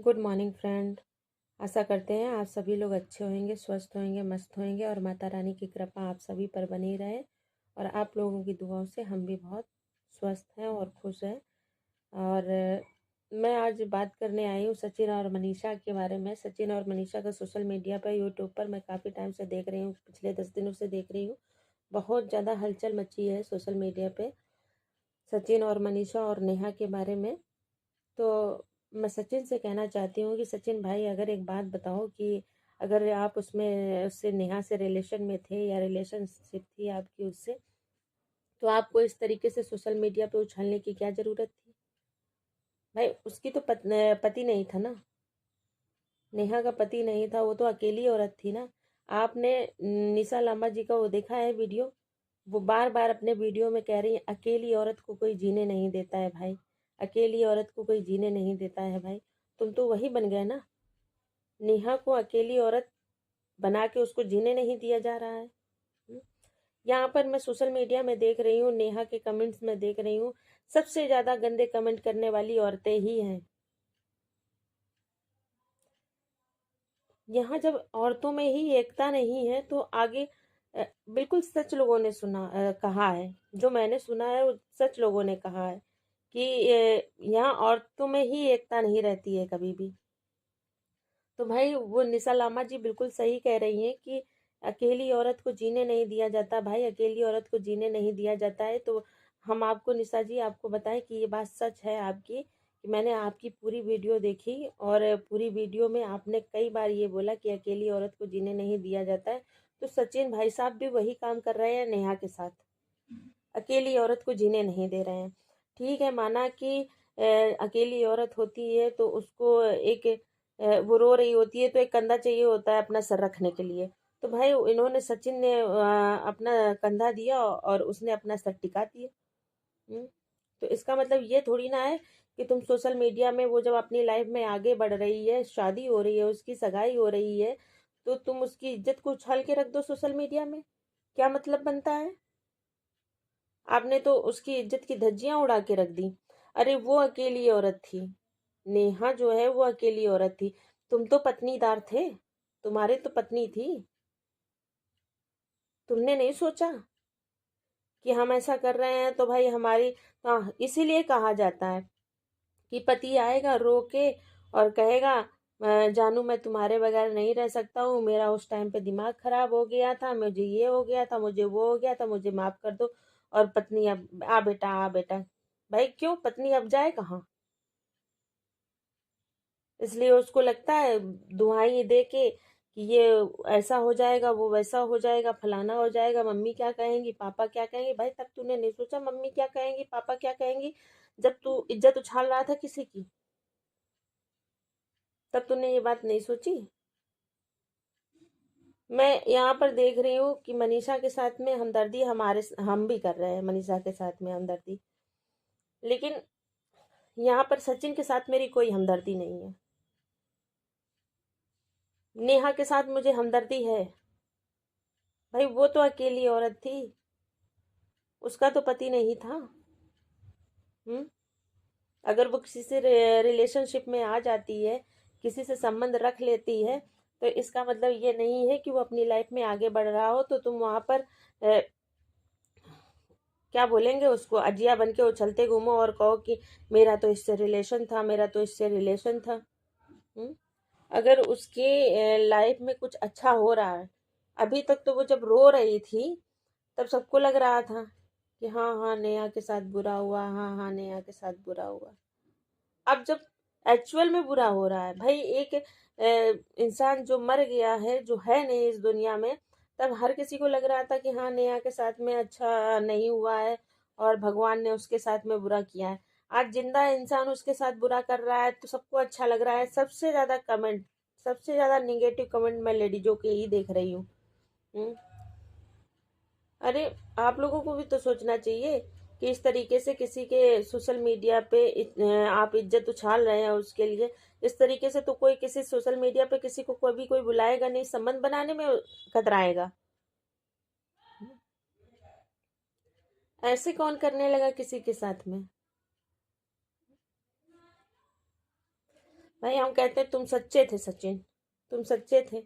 Good morning friend. आशा करते हैं आप सभी लोग अच्छे होंगे, स्वस्थ होंगे, मस्त होंगे और माता रानी की कृपा आप सभी पर बनी रहे। और आप लोगों की दुआओं से हम भी बहुत स्वस्थ हैं और खुश हैं। और मैं आज बात करने आई हूँ सचिन और मनीषा के बारे में। सचिन और मनीषा का सोशल मीडिया पर, यूट्यूब पर मैं काफ़ी टाइम से देख रही हूँ, पिछले 10 दिनों से देख रही हूँ। बहुत ज़्यादा हलचल मची है सोशल मीडिया पे सचिन और मनीषा और नेहा के बारे में। तो मैं सचिन से कहना चाहती हूँ कि सचिन भाई, अगर एक बात बताओ कि अगर आप उसमें उससे नेहा से रिलेशन में थे या रिलेशनशिप थी आपकी उससे, तो आपको इस तरीके से सोशल मीडिया पे उछालने की क्या ज़रूरत थी? भाई उसकी तो पति नहीं था ना, नेहा का पति नहीं था, वो तो अकेली औरत थी ना। आपने निशा लांबा जी का वो देखा है वीडियो? वो बार बार अपने वीडियो में कह रही है अकेली औरत को कोई जीने नहीं देता है भाई, अकेली औरत को कोई जीने नहीं देता है भाई। तुम तो वही बन गए ना, नेहा को अकेली औरत बना के उसको जीने नहीं दिया जा रहा है। यहाँ पर मैं सोशल मीडिया में देख रही हूँ, नेहा के कमेंट्स में देख रही हूँ, सबसे ज्यादा गंदे कमेंट करने वाली औरतें ही हैं। यहाँ जब औरतों में ही एकता नहीं है तो आगे बिल्कुल सच लोगों ने कहा है, जो मैंने सुना है वो सच लोगों ने कहा है कि यहाँ औरतों में ही एकता नहीं रहती है कभी भी। तो भाई वो निशा लामा जी बिल्कुल सही कह रही हैं कि अकेली औरत को जीने नहीं दिया जाता। भाई अकेली औरत को जीने नहीं दिया जाता है तो हम आपको, निशा जी, आपको बताएं कि ये बात सच है आपकी, कि मैंने आपकी पूरी वीडियो देखी और पूरी वीडियो में आपने कई बार ये बोला कि अकेली औरत को जीने नहीं दिया जाता है। तो सचिन भाई साहब भी वही काम कर रहे हैं नेहा के साथ, अकेली औरत को जीने नहीं दे रहे हैं। ठीक है, माना कि अकेली औरत होती है तो उसको एक वो रो रही होती है तो एक कंधा चाहिए होता है अपना सर रखने के लिए। तो भाई इन्होंने, सचिन ने अपना कंधा दिया और उसने अपना सर टिका दिया। हम्म, तो इसका मतलब ये थोड़ी ना है कि तुम सोशल मीडिया में, वो जब अपनी लाइफ में आगे बढ़ रही है, शादी हो रही है, उसकी सगाई हो रही है, तो तुम उसकी इज्जत को उछाल के रख दो सोशल मीडिया में? क्या मतलब बनता है? आपने तो उसकी इज्जत की धज्जियां उड़ा के रख दी। अरे वो अकेली औरत थी, नेहा जो है वो अकेली औरत थी। तुम तो पत्नीदार थे, तुम्हारे तो पत्नी थी। तुमने नहीं सोचा कि हम ऐसा कर रहे हैं तो भाई हमारी, हाँ, इसीलिए कहा जाता है कि पति आएगा रो के और कहेगा जानू मैं तुम्हारे बगैर नहीं रह सकता हूँ, मेरा उस टाइम पे दिमाग खराब हो गया था, मुझे ये हो गया था, मुझे वो हो गया था, मुझे माफ कर दो। और पत्नी अब आ बेटा, आ बेटा। भाई क्यों, पत्नी अब जाए कहाँ? इसलिए उसको लगता है दुहाई दे के कि ये ऐसा हो जाएगा, वो वैसा हो जाएगा, फलाना हो जाएगा, मम्मी क्या कहेंगी, पापा क्या कहेंगे। भाई तब तूने नहीं सोचा मम्मी क्या कहेंगी, पापा क्या कहेंगी? जब तू इज्जत उछाल रहा था किसी की, तब तूने ये बात नहीं सोची? मैं यहाँ पर देख रही हूँ कि मनीषा के साथ में हमदर्दी हम भी कर रहे हैं मनीषा के साथ में हमदर्दी, लेकिन यहाँ पर सचिन के साथ मेरी कोई हमदर्दी नहीं है। नेहा के साथ मुझे हमदर्दी है। भाई वो तो अकेली औरत थी, उसका तो पति नहीं था। हम्म, अगर वो किसी से रिलेशनशिप में आ जाती है, किसी से संबंध रख लेती है, तो इसका मतलब ये नहीं है कि वो अपनी लाइफ में आगे बढ़ रहा हो तो तुम वहां पर क्या बोलेंगे उसको, अजिया बन के उछलते घूमो और कहो कि मेरा तो इससे रिलेशन था, मेरा तो इससे रिलेशन था। हम्म? अगर उसके लाइफ में कुछ अच्छा हो रहा है, अभी तक तो वो जब रो रही थी तब सबको लग रहा था कि हाँ हाँ नेहा के साथ बुरा हुआ, हाँ हाँ नेहा के साथ बुरा हुआ। अब जब एक्चुअल में बुरा हो रहा है, भाई एक इंसान जो मर गया है, जो है नहीं इस दुनिया में, तब हर किसी को लग रहा था कि हाँ नेहा के साथ में अच्छा नहीं हुआ है और भगवान ने उसके साथ में बुरा किया है। आज जिंदा इंसान उसके साथ बुरा कर रहा है तो सबको अच्छा लग रहा है। सबसे ज्यादा कमेंट, सबसे ज्यादा निगेटिव कमेंट मैं लेडीजों के ही देख रही हूँ। हम्म? अरे आप लोगों को भी तो सोचना चाहिए कि इस तरीके से किसी के सोशल मीडिया पे आप इज्जत उछाल रहे हैं उसके लिए। इस तरीके से तो कोई किसी सोशल मीडिया पे किसी को कभी कोई बुलाएगा नहीं, संबंध बनाने में कतराएगा। ऐसे कौन करने लगा किसी के साथ में? भाई हम कहते हैं तुम सच्चे थे सचिन, तुम सच्चे थे।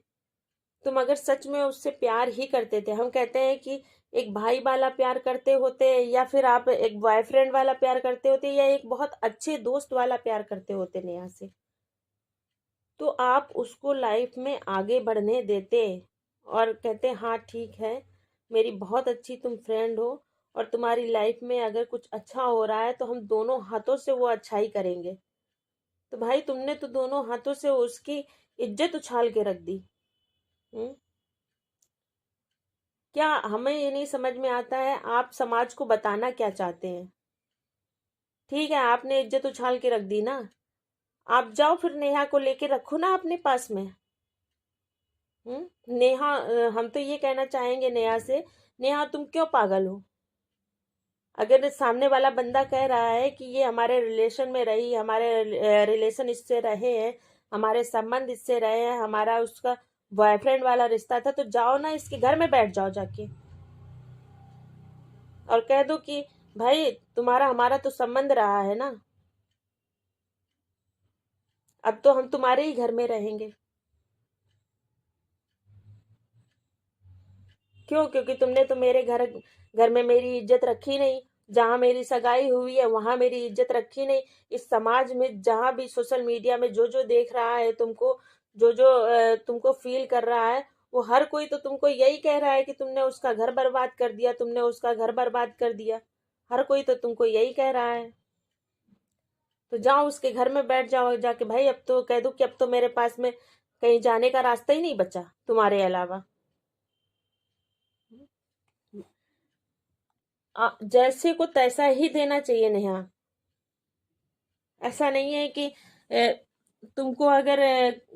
तुम अगर सच में उससे प्यार ही करते थे, हम कहते हैं कि एक भाई वाला प्यार करते होते, या फिर आप एक बॉयफ्रेंड वाला प्यार करते होते, या एक बहुत अच्छे दोस्त वाला प्यार करते होते नेहा से, तो आप उसको लाइफ में आगे बढ़ने देते और कहते हाँ ठीक है, मेरी बहुत अच्छी तुम फ्रेंड हो, और तुम्हारी लाइफ में अगर कुछ अच्छा हो रहा है तो हम दोनों हाथों से वो अच्छाई करेंगे। तो भाई तुमने तो दोनों हाथों से उसकी इज्जत उछाल के रख दी। हम्म। क्या हमें ये नहीं समझ में आता है आप समाज को बताना क्या चाहते हैं? ठीक है, आपने इज्जत उछाल के रख दी ना, आप जाओ फिर नेहा को लेके रखो ना अपने पास में। नेहा, हम तो ये कहना चाहेंगे नेहा से, नेहा तुम क्यों पागल हो? अगर सामने वाला बंदा कह रहा है कि ये हमारे रिलेशन में रही, हमारे रिलेशन इससे रहे हैं, हमारे संबंध इससे रहे हैं, हमारा उसका बॉयफ्रेंड वाला रिश्ता था, तो जाओ ना इसके घर में बैठ जाओ जाके, और कह दो कि भाई तुम्हारा हमारा तो संबंध रहा है ना, अब तो हम तुम्हारे ही घर में रहेंगे। क्यों? क्योंकि तुमने तो मेरे घर घर में मेरी इज्जत रखी नहीं, जहां मेरी सगाई हुई है वहां मेरी इज्जत रखी नहीं। इस समाज में जहां भी सोशल मीडिया में जो जो देख रहा है तुमको, जो जो तुमको फील कर रहा है, वो हर कोई तो तुमको यही कह रहा है कि तुमने उसका घर बर्बाद कर दिया, तुमने उसका घर बर्बाद कर दिया। हर कोई तो तुमको यही कह रहा है। तो जाओ उसके घर में बैठ जाओ जाके, भाई अब तो कह दो कि अब तो मेरे पास में कहीं जाने का रास्ता ही नहीं बचा तुम्हारे अलावा। जैसे को तैसा ही देना चाहिए नेहा। ऐसा नहीं है कि तुमको अगर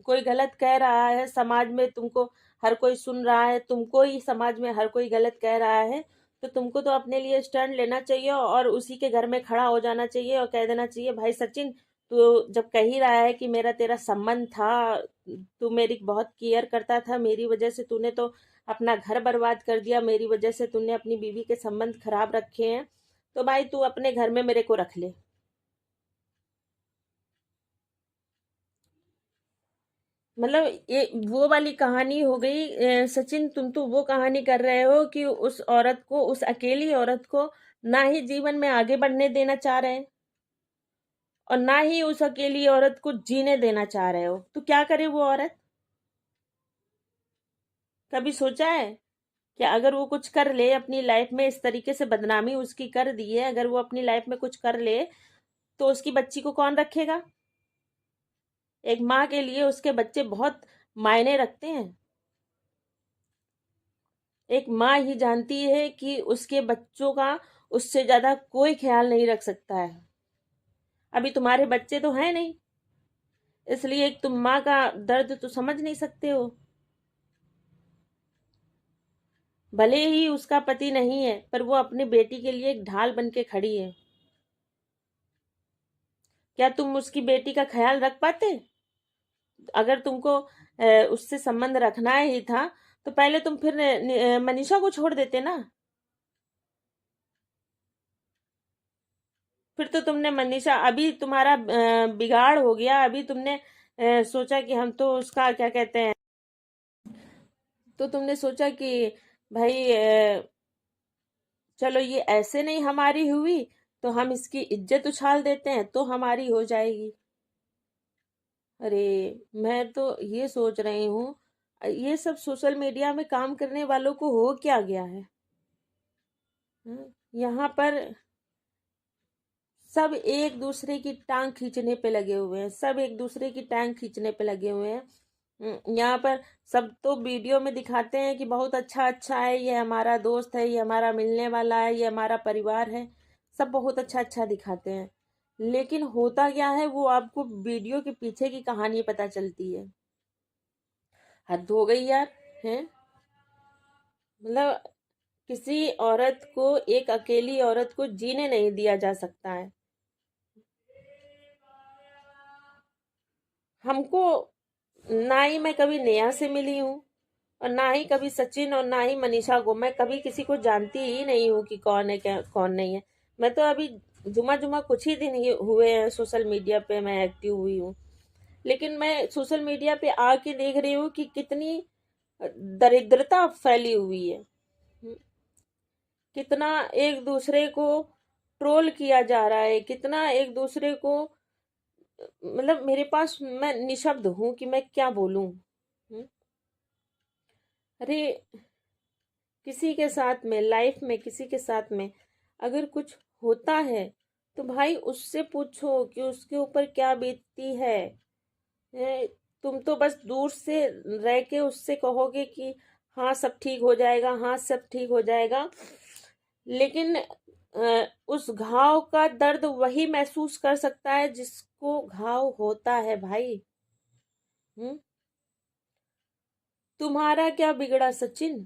कोई गलत कह रहा है समाज में, तुमको हर कोई सुन रहा है, तुमको ही समाज में हर कोई गलत कह रहा है, तो तुमको तो अपने लिए स्टैंड लेना चाहिए और उसी के घर में खड़ा हो जाना चाहिए और कह देना चाहिए भाई सचिन, तू जब कह ही रहा है कि मेरा तेरा संबंध था, तू मेरी बहुत केयर करता था, मेरी वजह से तूने तो अपना घर बर्बाद कर दिया, मेरी वजह से तूने अपनी बीवी के संबंध खराब रखे हैं, तो भाई तू अपने घर में मेरे को रख ले। मतलब ये वो वाली कहानी हो गई। सचिन तुम तो वो कहानी कर रहे हो कि उस औरत को, उस अकेली औरत को ना ही जीवन में आगे बढ़ने देना चाह रहे हैं, और ना ही उस अकेली औरत को जीने देना चाह रहे हो, तो क्या करे वो औरत? कभी सोचा है कि अगर वो कुछ कर ले अपनी लाइफ में, इस तरीके से बदनामी उसकी कर दी है, अगर वो अपनी लाइफ में कुछ कर ले तो उसकी बच्ची को कौन रखेगा? एक माँ के लिए उसके बच्चे बहुत मायने रखते हैं। एक माँ ही जानती है कि उसके बच्चों का उससे ज्यादा कोई ख्याल नहीं रख सकता है। अभी तुम्हारे बच्चे तो हैं नहीं, इसलिए एक तुम माँ का दर्द तो समझ नहीं सकते हो। भले ही उसका पति नहीं है, पर वो अपनी बेटी के लिए एक ढाल बन के खड़ी है। क्या तुम उसकी बेटी का ख्याल रख पाते? अगर तुमको उससे संबंध रखना ही था तो पहले तुम फिर मनीषा को छोड़ देते ना। फिर तो तुमने मनीषा, अभी तुम्हारा बिगाड़ हो गया, अभी तुमने सोचा कि हम तो उसका क्या कहते हैं, तो तुमने सोचा कि भाई चलो ये ऐसे नहीं हमारी हुई, तो हम इसकी इज्जत उछाल देते हैं तो हमारी हो जाएगी। अरे मैं तो ये सोच रही हूँ, ये सब सोशल मीडिया में काम करने वालों को हो क्या गया है? यहाँ पर सब एक दूसरे की टांग खींचने पे लगे हुए हैं, सब एक दूसरे की टांग खींचने पे लगे हुए हैं। यहाँ पर सब तो वीडियो में दिखाते हैं कि बहुत अच्छा अच्छा है, ये हमारा दोस्त है, ये हमारा मिलने वाला है, ये हमारा परिवार है, सब बहुत अच्छा अच्छा दिखाते हैं। लेकिन होता क्या है वो आपको वीडियो के पीछे की कहानी पता चलती है। हद हो गई यार। है मतलब किसी औरत को, एक अकेली औरत को जीने नहीं दिया जा सकता है। हमको, ना ही मैं कभी नेहा से मिली हूँ, और ना ही कभी सचिन, और ना ही मनीषा को, मैं कभी किसी को जानती ही नहीं हूँ कि कौन है क्या कौन नहीं है। मैं तो अभी जुमा जुमा कुछ ही दिन ही हुए हैं सोशल मीडिया पे मैं एक्टिव हुई हूँ। लेकिन मैं सोशल मीडिया पे आके देख रही हूँ कि कितनी दरिद्रता फैली हुई है। कितना एक दूसरे को ट्रोल किया जा रहा है, कितना एक दूसरे को, मतलब मेरे पास, मैं निशब्द हूँ कि मैं क्या बोलूं। अरे, किसी के साथ में, लाइफ में किसी के साथ में अगर कुछ होता है तो भाई उससे पूछो कि उसके ऊपर क्या बीतती है। ए, तुम तो बस दूर से रह के उससे कहोगे कि हाँ सब ठीक हो जाएगा, हाँ सब ठीक हो जाएगा, लेकिन उस घाव का दर्द वही महसूस कर सकता है जिसको घाव होता है भाई। हम्म। तुम्हारा क्या बिगड़ा सचिन?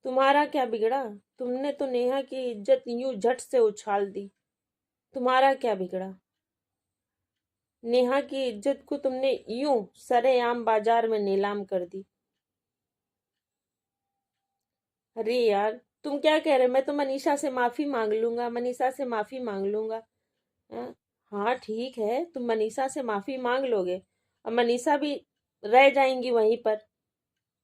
तुम्हारा क्या बिगड़ा? तुमने तो नेहा की इज्जत यूं झट से उछाल दी। तुम्हारा क्या बिगड़ा? नेहा की इज्जत को तुमने यूं सरेआम बाजार में नीलाम कर दी। अरे यार, तुम क्या कह रहे हो? मैं तो मनीषा से माफी मांग लूंगा, मनीषा से माफी मांग लूंगा। हाँ। हाँ, ठीक है, तुम मनीषा से माफी मांग लोगे और मनीषा भी रह जाएंगी वहीं पर।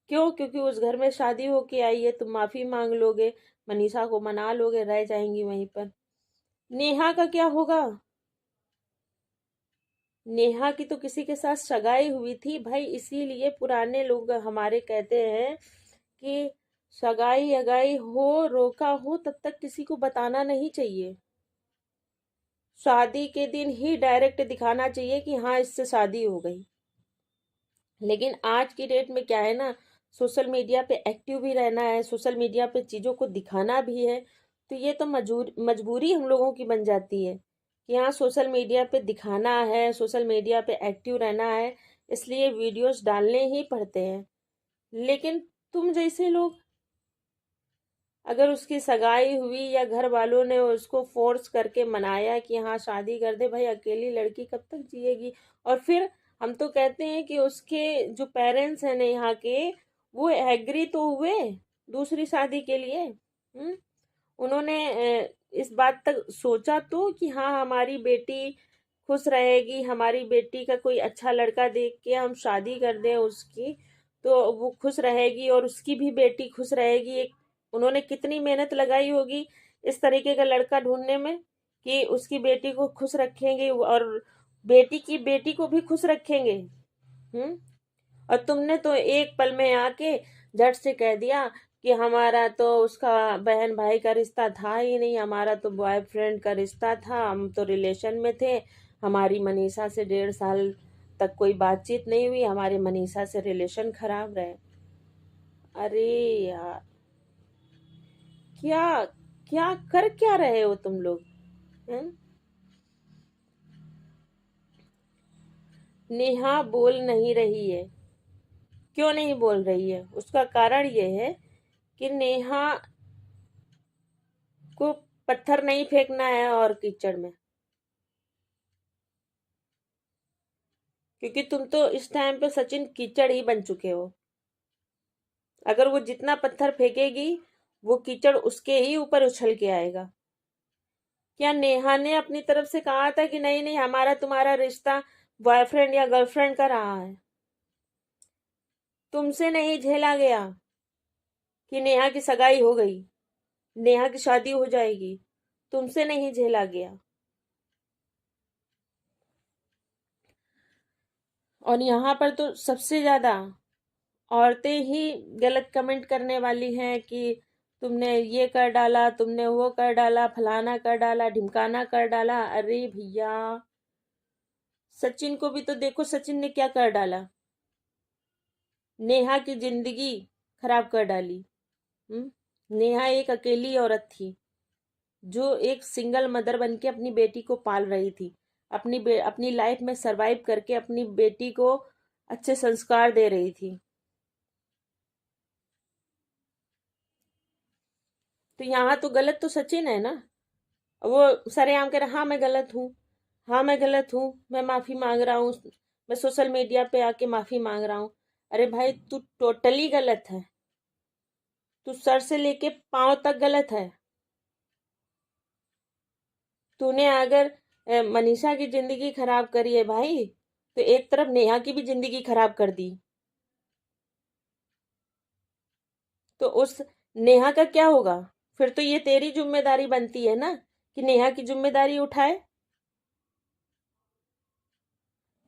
क्यों? क्योंकि उस घर में शादी होके आई है, तुम माफी मांग लोगे, मनीषा को मना लोगे, रह जाएंगी वहीं पर। नेहा का क्या होगा? नेहा की तो किसी के साथ सगाई हुई थी भाई, इसीलिए पुराने लोग हमारे कहते हैं कि सगाई अगाई हो, रोका हो, तब तक किसी को बताना नहीं चाहिए। शादी के दिन ही डायरेक्ट दिखाना चाहिए कि हाँ इससे शादी हो गई। लेकिन आज की डेट में क्या है ना, सोशल मीडिया पे एक्टिव भी रहना है, सोशल मीडिया पे चीज़ों को दिखाना भी है, तो ये तो मजबूरी हम लोगों की बन जाती है कि हाँ सोशल मीडिया पे दिखाना है, सोशल मीडिया पे एक्टिव रहना है, इसलिए वीडियोस डालने ही पड़ते हैं। लेकिन तुम जैसे लोग, अगर उसकी सगाई हुई या घर वालों ने उसको फोर्स करके मनाया कि हाँ शादी कर दे, भाई अकेली लड़की कब तक जिएगी? और फिर हम तो कहते हैं कि उसके जो पेरेंट्स हैं नेहा के, वो एग्री तो हुए दूसरी शादी के लिए। उन्होंने इस बात तक सोचा तो कि हाँ हमारी बेटी खुश रहेगी, हमारी बेटी का कोई अच्छा लड़का देख के हम शादी कर दें उसकी, तो वो खुश रहेगी और उसकी भी बेटी खुश रहेगी। एक उन्होंने कितनी मेहनत लगाई होगी इस तरीके का लड़का ढूंढने में कि उसकी बेटी को खुश रखेंगे और बेटी की बेटी को भी खुश रखेंगे। हम्म। और तुमने तो एक पल में आके झट से कह दिया कि हमारा तो उसका बहन भाई का रिश्ता था ही नहीं, हमारा तो बॉयफ्रेंड का रिश्ता था, हम तो रिलेशन में थे, हमारी मनीषा से 1.5 साल तक कोई बातचीत नहीं हुई, हमारे मनीषा से रिलेशन खराब रहे। अरे यार, क्या क्या कर क्या रहे हो तुम लोग? हैं? नेहा बोल नहीं रही है। क्यों नहीं बोल रही है? उसका कारण ये है कि नेहा को पत्थर नहीं फेंकना है और कीचड़ में, क्योंकि तुम तो इस टाइम पे सचिन कीचड़ ही बन चुके हो। अगर वो जितना पत्थर फेंकेगी, वो कीचड़ उसके ही ऊपर उछल के आएगा। क्या नेहा ने अपनी तरफ से कहा था कि नहीं नहीं हमारा तुम्हारा रिश्ता बॉयफ्रेंड या गर्लफ्रेंड का रहा है? तुमसे नहीं झेला गया कि नेहा की सगाई हो गई, नेहा की शादी हो जाएगी, तुमसे नहीं झेला गया। और यहाँ पर तो सबसे ज्यादा औरतें ही गलत कमेंट करने वाली हैं कि तुमने ये कर डाला, तुमने वो कर डाला, फलाना कर डाला, ढिमकाना कर डाला। अरे भैया, सचिन को भी तो देखो, सचिन ने क्या कर डाला, नेहा की जिंदगी खराब कर डाली। नेहा एक अकेली औरत थी जो एक सिंगल मदर बन के अपनी बेटी को पाल रही थी, अपनी लाइफ में सरवाइव करके अपनी बेटी को अच्छे संस्कार दे रही थी। तो यहाँ तो गलत तो सचिन है ना। वो सरेआम कह रहा हाँ मैं गलत हूँ, हाँ मैं गलत हूँ, मैं माफी मांग रहा हूँ, मैं सोशल मीडिया पे आके माफी मांग रहा हूँ। अरे भाई, तू टोटली गलत है, तू सर से लेके पांव तक गलत है। तूने अगर मनीषा की जिंदगी खराब करी है भाई, तो एक तरफ नेहा की भी जिंदगी खराब कर दी, तो उस नेहा का क्या होगा? फिर तो ये तेरी जिम्मेदारी बनती है ना कि नेहा की जिम्मेदारी उठाए।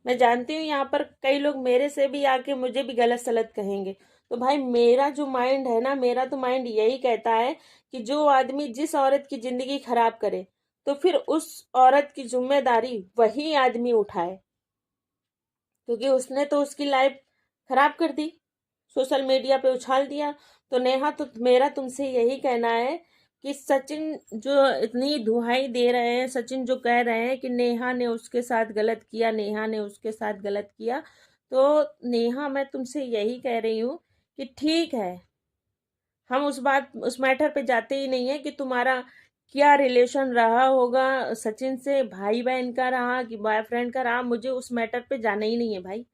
मैं जानती हूँ यहाँ पर कई लोग मेरे से भी आके मुझे भी गलत सलत कहेंगे। तो भाई मेरा जो माइंड है ना, मेरा तो माइंड यही कहता है कि जो आदमी जिस औरत की जिंदगी खराब करे, तो फिर उस औरत की जिम्मेदारी वही आदमी उठाए, क्योंकि उसने तो उसकी लाइफ खराब कर दी, सोशल मीडिया पे उछाल दिया। तो नेहा, तो मेरा तुमसे यही कहना है कि सचिन जो इतनी दुहाई दे रहे हैं, सचिन जो कह रहे हैं कि नेहा ने उसके साथ गलत किया, नेहा ने उसके साथ गलत किया, तो नेहा मैं तुमसे यही कह रही हूँ कि ठीक है, हम उस मैटर पे जाते ही नहीं है कि तुम्हारा क्या रिलेशन रहा होगा सचिन से, भाई बहन का रहा कि बॉयफ्रेंड का रहा, मुझे उस मैटर पे जाना ही नहीं है भाई।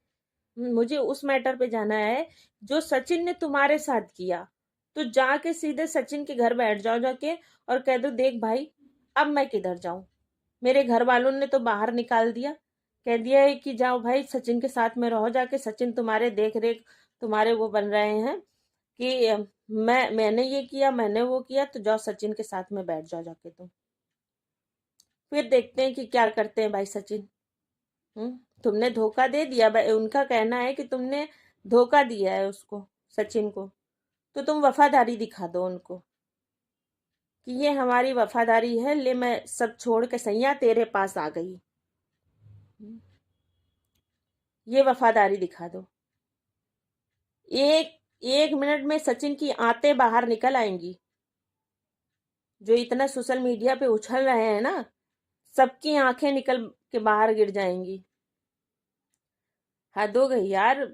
मुझे उस मैटर पे जाना है जो सचिन ने तुम्हारे साथ किया। तो जाके सीधे सचिन के घर बैठ जाओ जाके, और कह दो देख भाई, अब मैं किधर जाऊं, मेरे घर वालों ने तो बाहर निकाल दिया, कह दिया है कि जाओ भाई सचिन के साथ में रहो जाके, सचिन तुम्हारे देख रेख तुम्हारे वो बन रहे हैं कि मैंने ये किया, मैंने वो किया, तो जाओ सचिन के साथ में बैठ जाओ जाके तुम। फिर देखते हैं कि क्या करते हैं भाई सचिन। तुमने धोखा दे दिया भाई, उनका कहना है कि तुमने धोखा दिया है उसको, सचिन को। तो तुम वफादारी दिखा दो उनको कि ये हमारी वफादारी है, ले मैं सब छोड़ के सैया तेरे पास आ गई। हम्म, ये वफादारी दिखा दो। एक एक मिनट में सचिन की आंतें बाहर निकल आएंगी। जो इतना सोशल मीडिया पे उछल रहे हैं ना, सबकी आंखें निकल के बाहर गिर जाएंगी। हद हो गई यार।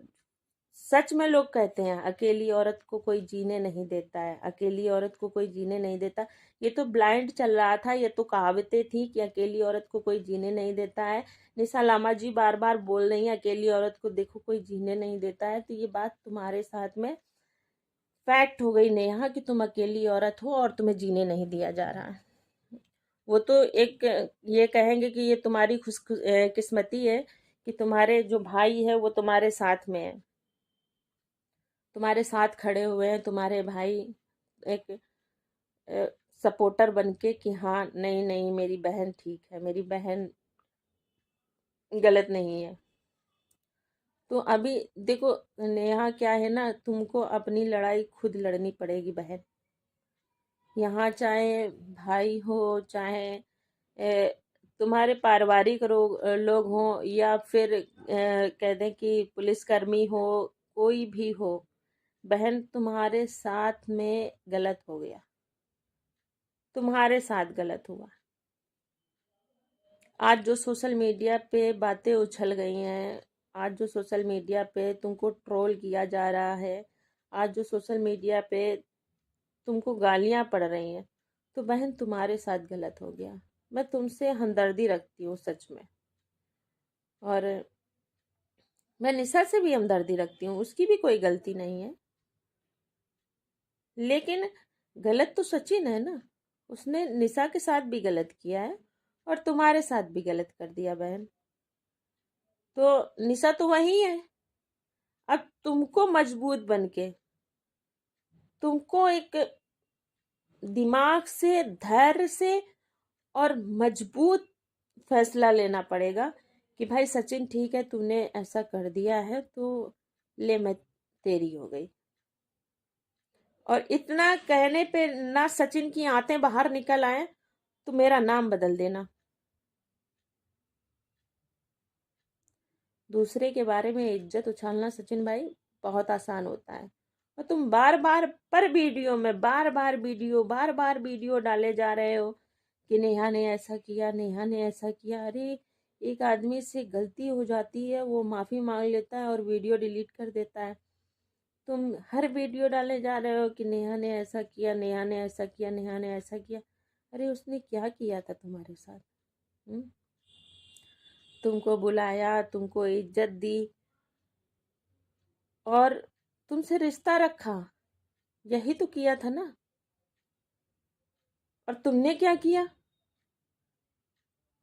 सच में लोग कहते हैं अकेली औरत को कोई जीने नहीं देता है, अकेली औरत को कोई जीने नहीं देता। ये तो ब्लाइंड चल रहा था, ये तो कहावतें थी कि अकेली औरत को कोई जीने नहीं देता है। निशा लामा जी बार बार बोल रही हैं अकेली औरत को देखो कोई जीने नहीं देता है, तो ये बात तुम्हारे साथ में फैक्ट हो गई नेहा कि तुम अकेली औरत हो और तुम्हें जीने नहीं दिया जा रहा है। वो तो एक ये कहेंगे कि ये तुम्हारी किस्मती है कि तुम्हारे जो भाई है वो तुम्हारे साथ में है, तुम्हारे साथ खड़े हुए हैं तुम्हारे भाई, एक सपोर्टर बनके कि हाँ नहीं नहीं मेरी बहन ठीक है, मेरी बहन गलत नहीं है। तो अभी देखो नेहा, क्या है ना, तुमको अपनी लड़ाई खुद लड़नी पड़ेगी बहन। यहाँ चाहे भाई हो, चाहे तुम्हारे पारिवारिक लोग हों, या फिर कह दें कि पुलिसकर्मी हो, कोई भी हो, बहन तुम्हारे साथ में गलत हो गया, तुम्हारे साथ गलत हुआ। आज जो सोशल मीडिया पे बातें उछल गई हैं, आज जो सोशल मीडिया पे तुमको ट्रोल किया जा रहा है, आज जो सोशल मीडिया पे तुमको गालियां पड़ रही हैं, तो बहन तुम्हारे साथ गलत हो गया। मैं तुमसे हमदर्दी रखती हूँ सच में, और मैं निशा से भी हमदर्दी रखती हूँ, उसकी भी कोई गलती नहीं है। लेकिन गलत तो सचिन है ना, उसने निशा के साथ भी गलत किया है और तुम्हारे साथ भी गलत कर दिया बहन। तो निशा तो वही है। अब तुमको मजबूत बनके, तुमको एक दिमाग से, धैर्य से और मजबूत फैसला लेना पड़ेगा कि भाई सचिन ठीक है, तूने ऐसा कर दिया है तो ले मैं तेरी हो गई। और इतना कहने पे ना सचिन की आंतें बाहर निकल आए तो मेरा नाम बदल देना। दूसरे के बारे में इज्जत उछालना सचिन भाई बहुत आसान होता है, और तुम बार बार पर वीडियो में बार बार वीडियो डाले जा रहे हो कि नेहा ने ऐसा किया, नेहा ने ऐसा किया। अरे एक आदमी से गलती हो जाती है, वो माफी मांग लेता है और वीडियो डिलीट कर देता है। तुम हर वीडियो डाले जा रहे हो कि नेहा ने ऐसा किया, नेहा ने ऐसा किया, नेहा ने ऐसा किया। अरे उसने क्या किया था तुम्हारे साथ? हुँ? तुमको बुलाया, तुमको इज्जत दी और तुमसे रिश्ता रखा, यही तो किया था ना। और तुमने क्या किया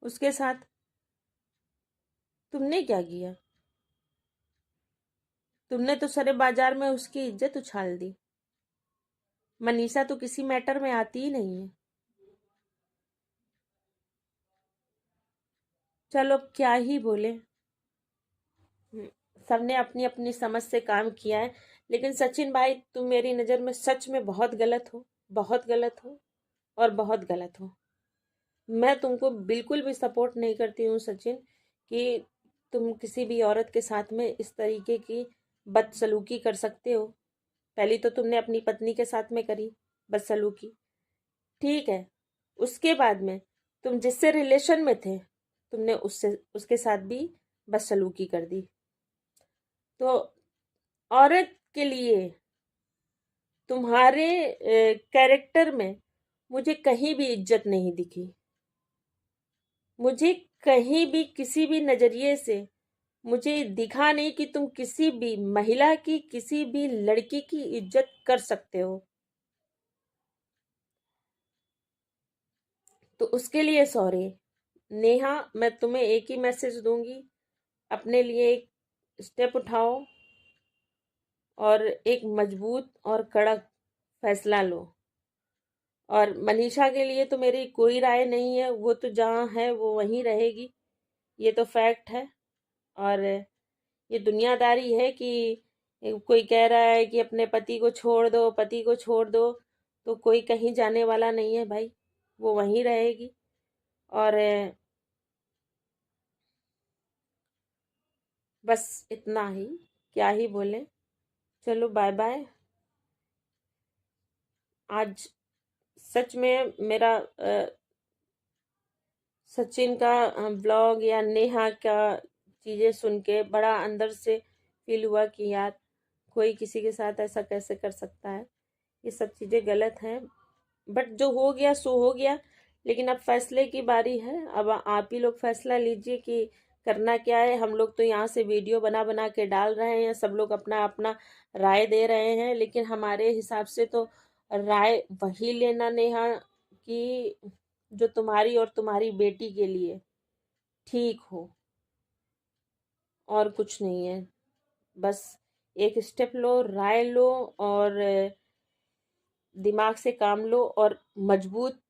उसके साथ? तुमने क्या किया? तुमने तो सारे बाजार में उसकी इज्जत उछाल दी। मनीषा तो किसी मैटर में आती ही नहीं है। चलो क्या ही बोले। सबने अपनी अपनी समझ से काम किया है, लेकिन सचिन भाई तुम मेरी नज़र में सच में बहुत गलत हो, बहुत गलत हो और बहुत गलत हो। मैं तुमको बिल्कुल भी सपोर्ट नहीं करती हूँ सचिन, कि तुम किसी भी औरत के साथ में इस तरीके की बदसलूकी कर सकते हो। पहली तो तुमने अपनी पत्नी के साथ में करी बदसलूकी, ठीक है। उसके बाद में तुम जिससे रिलेशन में थे, तुमने उससे उसके साथ भी बदसलूकी कर दी। तो औरत के लिए तुम्हारे कैरेक्टर में मुझे कहीं भी इज्जत नहीं दिखी। मुझे कहीं भी किसी भी नजरिए से मुझे दिखा नहीं कि तुम किसी भी महिला की, किसी भी लड़की की इज्जत कर सकते हो। तो उसके लिए सॉरी नेहा। मैं तुम्हें एक ही मैसेज दूंगी, अपने लिए एक स्टेप उठाओ और एक मजबूत और कड़क फैसला लो। और मनीषा के लिए तो मेरी कोई राय नहीं है, वो तो जहाँ है वो वहीं रहेगी, ये तो फैक्ट है। और ये दुनियादारी है कि कोई कह रहा है कि अपने पति को छोड़ दो, पति को छोड़ दो, तो कोई कहीं जाने वाला नहीं है भाई, वो वहीं रहेगी। और बस इतना ही, क्या ही बोले। चलो बाय बाय। आज सच में मेरा सचिन का ब्लॉग या नेहा का चीज़ें सुन के बड़ा अंदर से फील हुआ कि यार कोई किसी के साथ ऐसा कैसे कर सकता है। ये सब चीज़ें गलत हैं, बट जो हो गया सो हो गया। लेकिन अब फैसले की बारी है, अब आप ही लोग फैसला लीजिए कि करना क्या है। हम लोग तो यहाँ से वीडियो बना बना के डाल रहे हैं, सब लोग अपना अपना राय दे रहे हैं, लेकिन हमारे हिसाब से तो राय वही लेना नेहा कि जो तुम्हारी और तुम्हारी बेटी के लिए ठीक हो, और कुछ नहीं है। बस एक स्टेप लो, राय लो और दिमाग से काम लो और मजबूत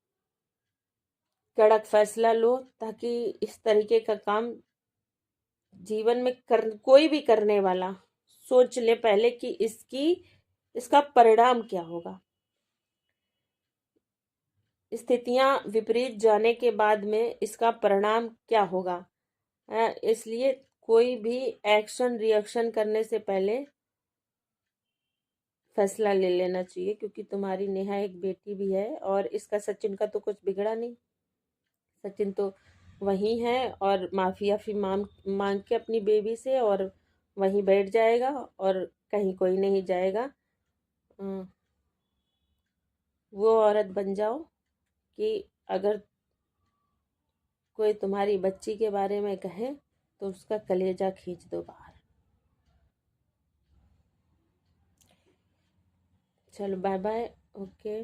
कड़क फैसला लो, ताकि इस तरीके का काम जीवन में कोई भी करने वाला सोच ले पहले कि इसका परिणाम क्या होगा। स्थितियां विपरीत जाने के बाद में इसका परिणाम क्या होगा। इसलिए कोई भी एक्शन रिएक्शन करने से पहले फैसला ले लेना चाहिए, क्योंकि तुम्हारी नेहा एक बेटी भी है और इसका सचिन का तो कुछ बिगड़ा नहीं। सचिन तो वही है और माफी याफी मांग के अपनी बेबी से और वहीं बैठ जाएगा और कहीं कोई नहीं जाएगा। वो औरत बन जाओ कि अगर कोई तुम्हारी बच्ची के बारे में कहे तो उसका कलेजा खींच दो बाहर। चलो बाय बाय। ओके।